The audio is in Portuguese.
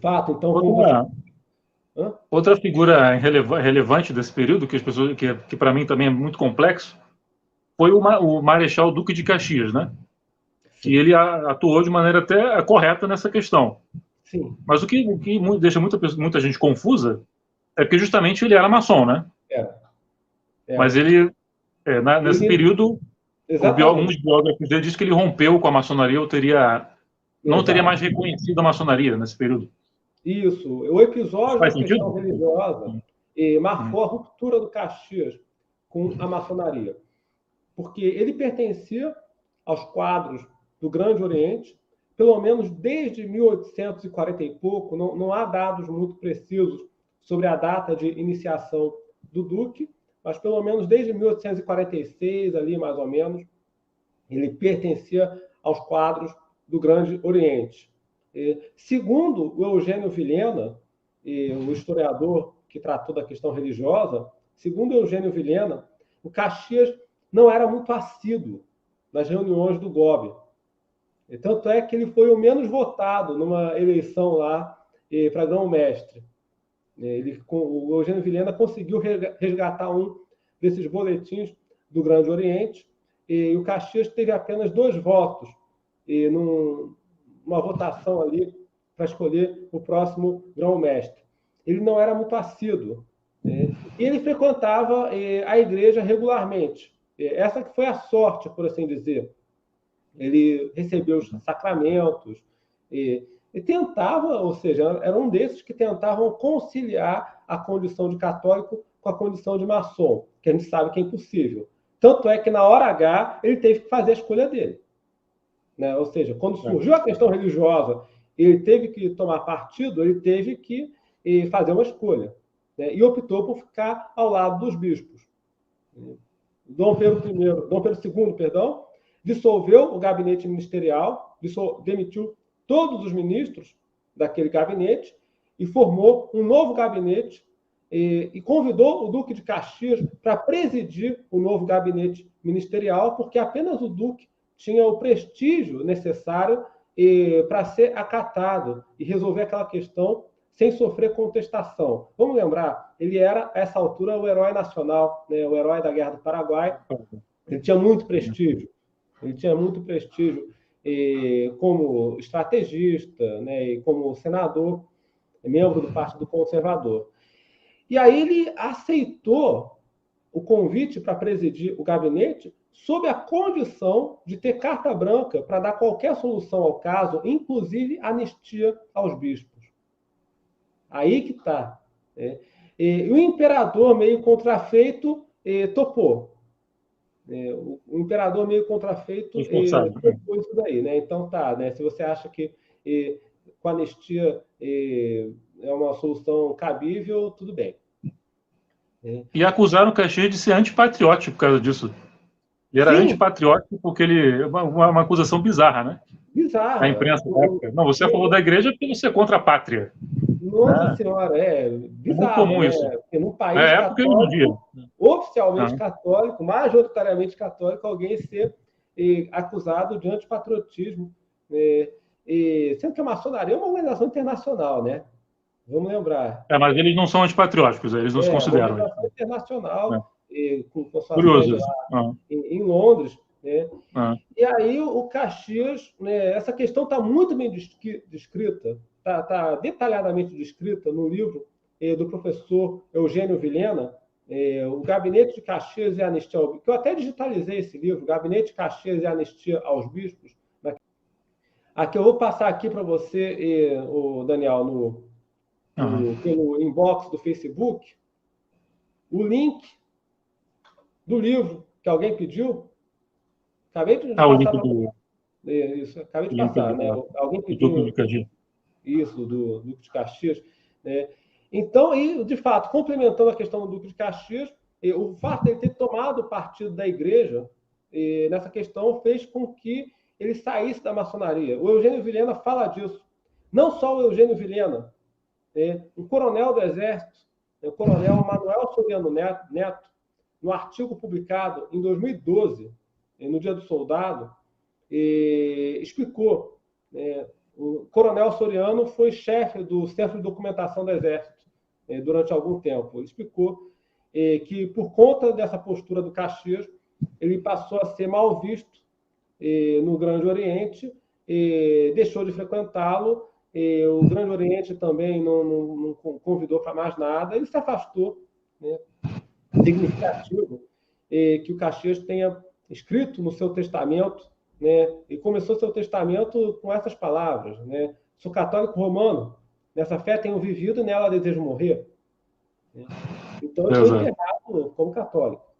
fato, então, como você... Outra, outra figura relevante desse período, que as pessoas, que para mim também é muito complexo, foi o Marechal Duque de Caxias, né? Que Sim, ele atuou de maneira até correta nessa questão. sim, Mas o que deixa muita gente confusa é que justamente ele era maçom, né? era, Mas era. ele, nesse Ele, período, um exatamente, dos biógrafos dele diz que ele rompeu com a maçonaria, não teria mais exato. reconhecido a maçonaria nesse período. Isso, o episódio Faz da questão sentido? religiosa Hum. marcou a ruptura do Caxias com a maçonaria, porque ele pertencia aos quadros do Grande Oriente, pelo menos desde 1840 e quarenta e pouco, não há dados muito precisos sobre a data de iniciação do Duque, mas pelo menos desde 1846, ali mais ou menos, ele pertencia aos quadros do Grande Oriente. Segundo o Eugênio Vilhena, o historiador que tratou da questão religiosa, segundo Eugênio Vilhena, o Caxias não era muito assíduo nas reuniões do GOB. Tanto é que ele foi o menos votado numa eleição lá para grão-mestre. O Eugênio Vilhena conseguiu resgatar um desses boletins do Grande Oriente, e o Caxias teve apenas 2 votos numa votação ali para escolher o próximo grão-mestre. Ele não era muito assíduo. E ele frequentava a igreja regularmente. Essa que foi a sorte, por assim dizer. Ele recebeu os sacramentos e tentava, ou seja, era um desses que tentavam conciliar a condição de católico com a condição de maçom, que a gente sabe que é impossível. Tanto é que na hora H ele teve que fazer a escolha dele. Né? Ou seja, quando surgiu a questão religiosa, ele teve que tomar partido, ele teve que fazer uma escolha. Né? E optou por ficar ao lado dos bispos. Dom Pedro II, perdão, dissolveu o gabinete ministerial, demitiu todos os ministros daquele gabinete e formou um novo gabinete e convidou o Duque de Caxias para presidir o novo gabinete ministerial, porque apenas o Duque tinha o prestígio necessário para ser acatado e resolver aquela questão sem sofrer contestação. Vamos lembrar, ele era, a essa altura, o herói nacional, né, o herói da Guerra do Paraguai. Ele tinha muito prestígio. Ele tinha muito prestígio como estrategista, né, e como senador, membro do Partido Conservador. E aí ele aceitou o convite para presidir o gabinete sob a condição de ter carta branca para dar qualquer solução ao caso, inclusive anistia aos bispos. Aí que está. Né? E o imperador, meio contrafeito, topou. O imperador, meio contrafeito, topou isso daí. Né? Então, tá. Né? Se você acha que com anistia é uma solução cabível, tudo bem. E acusaram o Caxias de ser antipatriótico por causa disso. Ele era Sim, antipatriótico porque ele. Uma acusação bizarra, né? Na bizarra. imprensa da época. Não, você é a favor da igreja porque você é contra a pátria. Nossa Né? Senhora, é É muito bizarro, comum né? isso. Porque num Na país época e hoje em dia. católico, oficialmente Ah, católico, majoritariamente católico, alguém ser acusado de antipatriotismo, né? Sendo que a maçonaria é uma organização internacional, né? Vamos lembrar. mas eles não são antipatrióticos, eles não se É uma consideram. organização internacional, É. com sua Curioso sede isso. lá em Londres, né? Ah. E aí o Caxias, né, essa questão está muito bem descrita, está detalhadamente descrita no livro do professor Eugênio Vilhena, o Gabinete de Caxias e Anistia ao Bispo, que eu até digitalizei esse livro, Gabinete de Caxias e Anistia aos Bispos. Aqui eu vou passar aqui para você, o Daniel, pelo inbox do Facebook, o link do livro que alguém pediu. Acabei de O link passar para do, isso, acabei de link passar, né? do, Alguém do Duque de pediu Caxias. isso do Duque de Caxias, né? Então, e de fato, complementando a questão do Duque de Caxias, o fato de ele ter tomado o partido da igreja nessa questão fez com que ele saísse da maçonaria. O Eugênio Vilhena fala disso. Não só o Eugênio Vilhena, um coronel do Exército, o coronel Manuel Soriano Neto, no artigo publicado em 2012, no Dia do Soldado, explicou O coronel Soriano foi chefe do Centro de Documentação do Exército durante algum tempo. Ele explicou que, por conta dessa postura do Caxias, ele passou a ser mal visto no Grande Oriente, deixou de frequentá-lo. O Grande Oriente também não convidou para mais nada. Ele se afastou, né? Significativo que o Caxias tenha escrito no seu testamento, né? E começou seu testamento com essas palavras, né? Sou católico romano, nessa fé tenho vivido e nela desejo morrer. Então, ele foi enterrado como católico.